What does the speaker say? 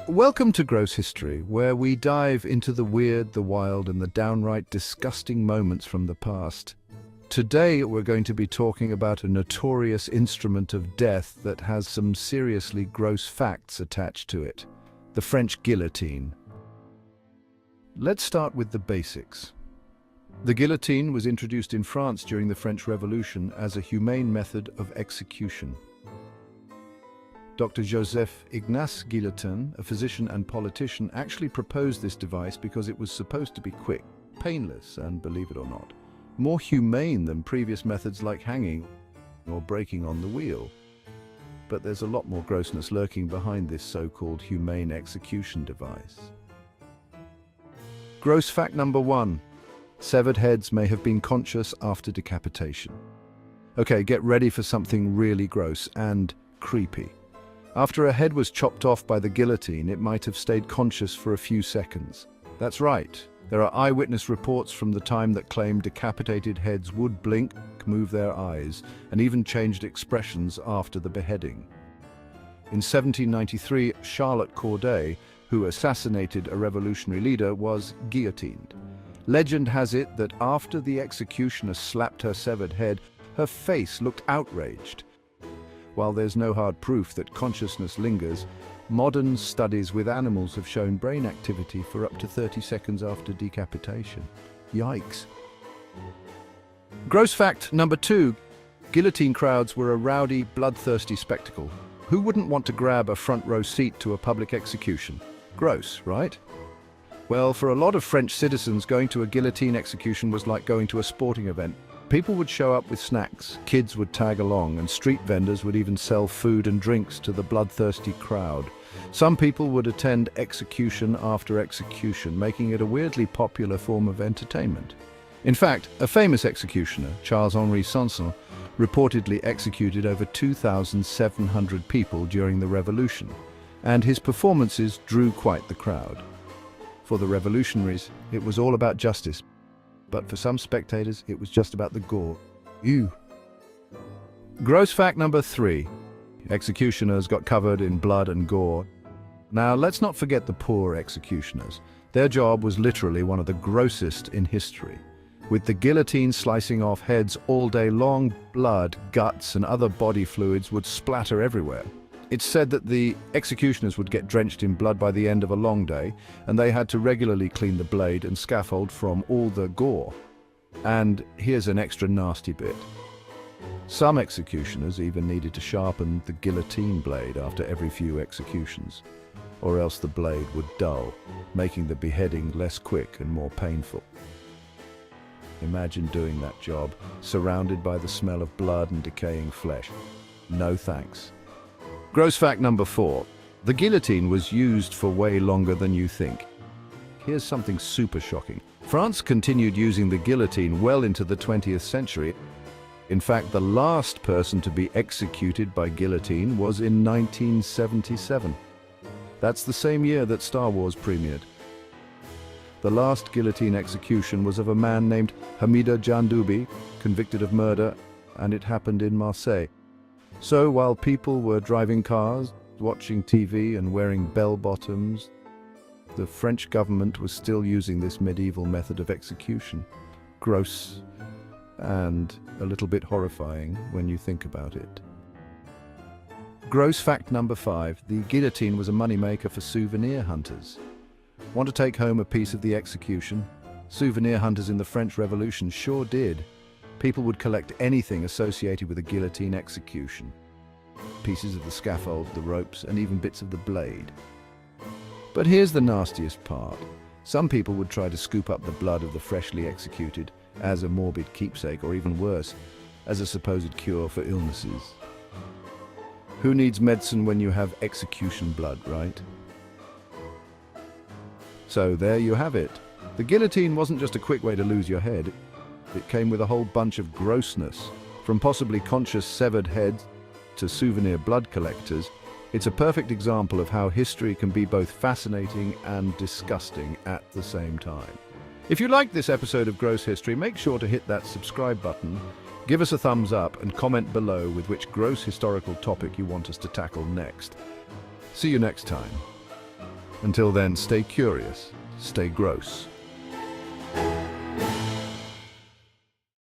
Welcome to Gross History, where we dive into the weird, the wild, and the downright disgusting moments from the past. Today, we're going to be talking about a notorious instrument of death that has some seriously gross facts attached to it: the French guillotine. Let's start with the basics. The guillotine was introduced in France during the French Revolution as a humane method of execution. Dr. Joseph Ignace Guillotin, a physician and politician, actually proposed this device because it was supposed to be quick, painless, and, believe it or not, more humane than previous methods like hanging or breaking on the wheel. But there's a lot more grossness lurking behind this so-called humane execution device. Gross fact number 1. Severed heads may have been conscious after decapitation. Okay, get ready for something really gross and creepy. After a head was chopped off by the guillotine, it might have stayed conscious for a few seconds. That's right. There are eyewitness reports from the time that claim decapitated heads would blink, move their eyes, and even changed expressions after the beheading. In 1793, Charlotte Corday, who assassinated a revolutionary leader, was guillotined. Legend has it that after the executioner slapped her severed head, her face looked outraged. While there's no hard proof that consciousness lingers, modern studies with animals have shown brain activity for up to 30 seconds after decapitation. Yikes. Gross fact number 2. Guillotine crowds were a rowdy, bloodthirsty spectacle. Who wouldn't want to grab a front row seat to a public execution? Gross, right? Well, for a lot of French citizens, going to a guillotine execution was like going to a sporting event. People would show up with snacks, kids would tag along, and street vendors would even sell food and drinks to the bloodthirsty crowd. Some people would attend execution after execution, making it a weirdly popular form of entertainment. In fact, a famous executioner, Charles-Henri Sanson, reportedly executed over 2,700 people during the Revolution, and his performances drew quite the crowd. For the revolutionaries, it was all about justice. But for some spectators, it was just about the gore. Ew. Gross fact number 3. Executioners got covered in blood and gore. Now, let's not forget the poor executioners. Their job was literally one of the grossest in history. With the guillotine slicing off heads all day long, blood, guts, and other body fluids would splatter everywhere. It's said that the executioners would get drenched in blood by the end of a long day, and they had to regularly clean the blade and scaffold from all the gore. And here's an extra nasty bit. Some executioners even needed to sharpen the guillotine blade after every few executions, or else the blade would dull, making the beheading less quick and more painful. Imagine doing that job, surrounded by the smell of blood and decaying flesh. No thanks. Gross fact number 4. The guillotine was used for way longer than you think. Here's something super shocking. France continued using the guillotine well into the 20th century. In fact, the last person to be executed by guillotine was in 1977. That's the same year that Star Wars premiered. The last guillotine execution was of a man named Hamida Jandoubi, convicted of murder, and it happened in Marseille. So while people were driving cars, watching TV, and wearing bell-bottoms, the French government was still using this medieval method of execution. Gross and a little bit horrifying when you think about it. Gross fact number 5. The guillotine was a moneymaker for souvenir hunters. Want to take home a piece of the execution? Souvenir hunters in the French Revolution sure did. People would collect anything associated with a guillotine execution. Pieces of the scaffold, the ropes, and even bits of the blade. But here's the nastiest part. Some people would try to scoop up the blood of the freshly executed as a morbid keepsake, or even worse, as a supposed cure for illnesses. Who needs medicine when you have execution blood, right? So there you have it. The guillotine wasn't just a quick way to lose your head. It came with a whole bunch of grossness, from possibly conscious severed heads to souvenir blood collectors. It's a perfect example of how history can be both fascinating and disgusting at the same time. If you liked this episode of Gross History, make sure to hit that subscribe button, give us a thumbs up, and comment below with which gross historical topic you want us to tackle next. See you next time. Until then, stay curious, stay gross.